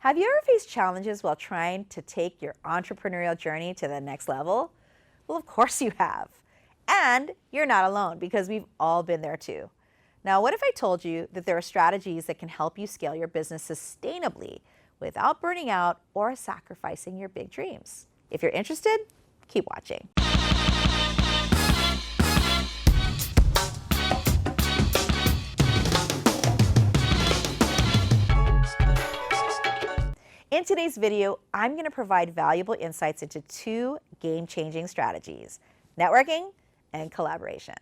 Have you ever faced challenges while trying to take your entrepreneurial journey to the next level? Well, of course you have. And you're not alone because we've all been there too. Now, what if I told you that there are strategies that can help you scale your business sustainably without burning out or sacrificing your big dreams? If you're interested, keep watching. In today's video, I'm going to provide valuable insights into two game-changing strategies: networking and collaboration.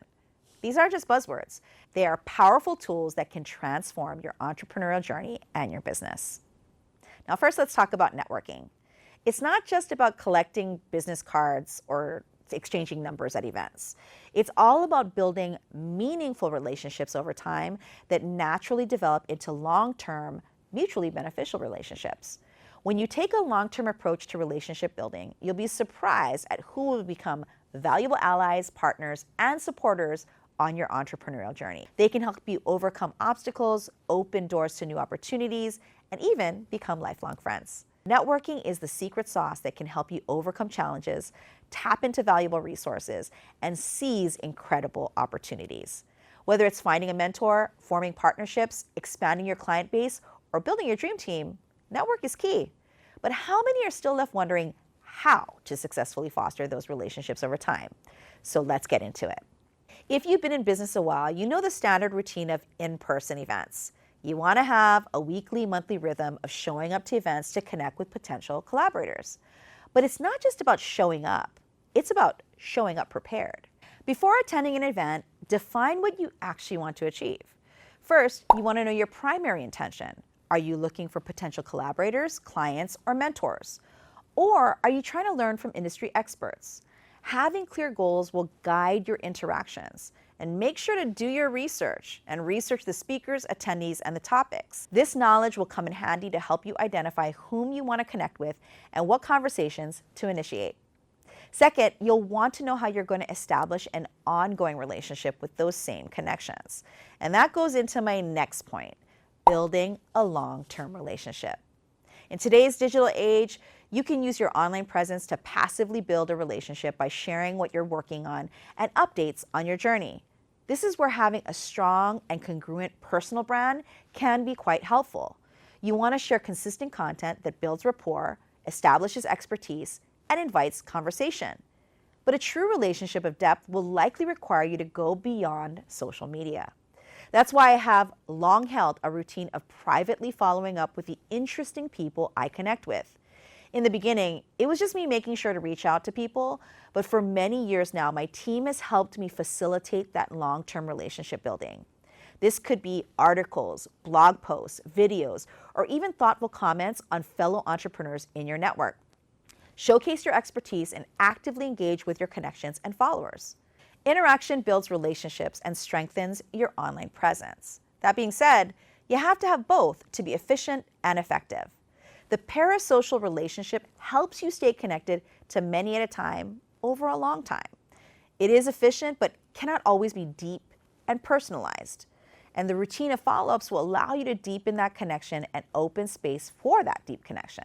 These aren't just buzzwords. They are powerful tools that can transform your entrepreneurial journey and your business. Now, first, let's talk about networking. It's not just about collecting business cards or exchanging numbers at events. It's all about building meaningful relationships over time that naturally develop into long-term, mutually beneficial relationships. When you take a long-term approach to relationship building, you'll be surprised at who will become valuable allies, partners, and supporters on your entrepreneurial journey. They can help you overcome obstacles, open doors to new opportunities, and even become lifelong friends. Networking is the secret sauce that can help you overcome challenges, tap into valuable resources, and seize incredible opportunities. Whether it's finding a mentor, forming partnerships, expanding your client base, or building your dream team, network is key. But how many are still left wondering how to successfully foster those relationships over time? So let's get into it. If you've been in business a while, you know the standard routine of in-person events. You want to have a weekly, monthly rhythm of showing up to events to connect with potential collaborators. But it's not just about showing up. It's about showing up prepared. Before attending an event, define what you actually want to achieve. First, you want to know your primary intention. Are you looking for potential collaborators, clients, or mentors? Or are you trying to learn from industry experts? Having clear goals will guide your interactions. And make sure to do your research and research the speakers, attendees, and the topics. This knowledge will come in handy to help you identify whom you want to connect with and what conversations to initiate. Second, you'll want to know how you're going to establish an ongoing relationship with those same connections. And that goes into my next point: building a long-term relationship. In today's digital age, you can use your online presence to passively build a relationship by sharing what you're working on and updates on your journey. This is where having a strong and congruent personal brand can be quite helpful. You want to share consistent content that builds rapport, establishes expertise, and invites conversation. But a true relationship of depth will likely require you to go beyond social media. That's why I have long held a routine of privately following up with the interesting people I connect with. In the beginning, it was just me making sure to reach out to people, but for many years now, my team has helped me facilitate that long-term relationship building. This could be articles, blog posts, videos, or even thoughtful comments on fellow entrepreneurs in your network. Showcase your expertise and actively engage with your connections and followers. Interaction builds relationships and strengthens your online presence. That being said, you have to have both to be efficient and effective. The parasocial relationship helps you stay connected to many at a time over a long time. It is efficient, but cannot always be deep and personalized. And the routine of follow-ups will allow you to deepen that connection and open space for that deep connection.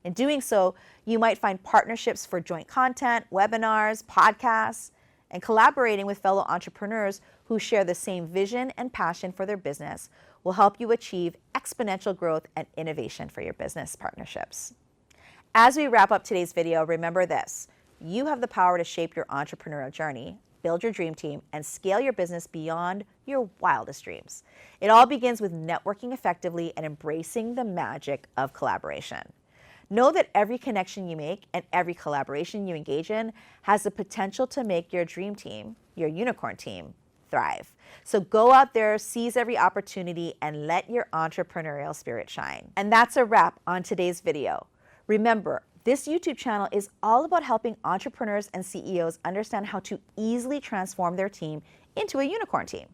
In doing so, you might find partnerships for joint content, webinars, podcasts, and collaborating with fellow entrepreneurs who share the same vision and passion for their business will help you achieve exponential growth and innovation for your business partnerships. As we wrap up today's video, remember this: you have the power to shape your entrepreneurial journey, build your dream team, and scale your business beyond your wildest dreams. It all begins with networking effectively and embracing the magic of collaboration. Know that every connection you make and every collaboration you engage in has the potential to make your dream team, your unicorn team, thrive. So go out there, seize every opportunity, and let your entrepreneurial spirit shine. And that's a wrap on today's video. Remember, this YouTube channel is all about helping entrepreneurs and CEOs understand how to easily transform their team into a unicorn team.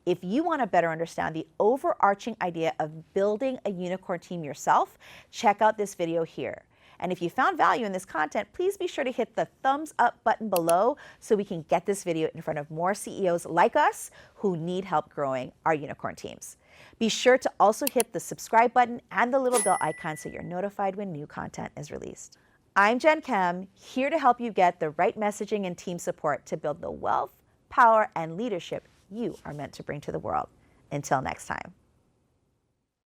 If you want to better understand the overarching idea of building a unicorn team yourself, check out this video here. And if you found value in this content, please be sure to hit the thumbs up button below so we can get this video in front of more CEOs like us who need help growing our unicorn teams. Be sure to also hit the subscribe button and the little bell icon so you're notified when new content is released. I'm Jen Kem, here to help you get the right messaging and team support to build the wealth, power, and leadership you are meant to bring to the world. Until next time.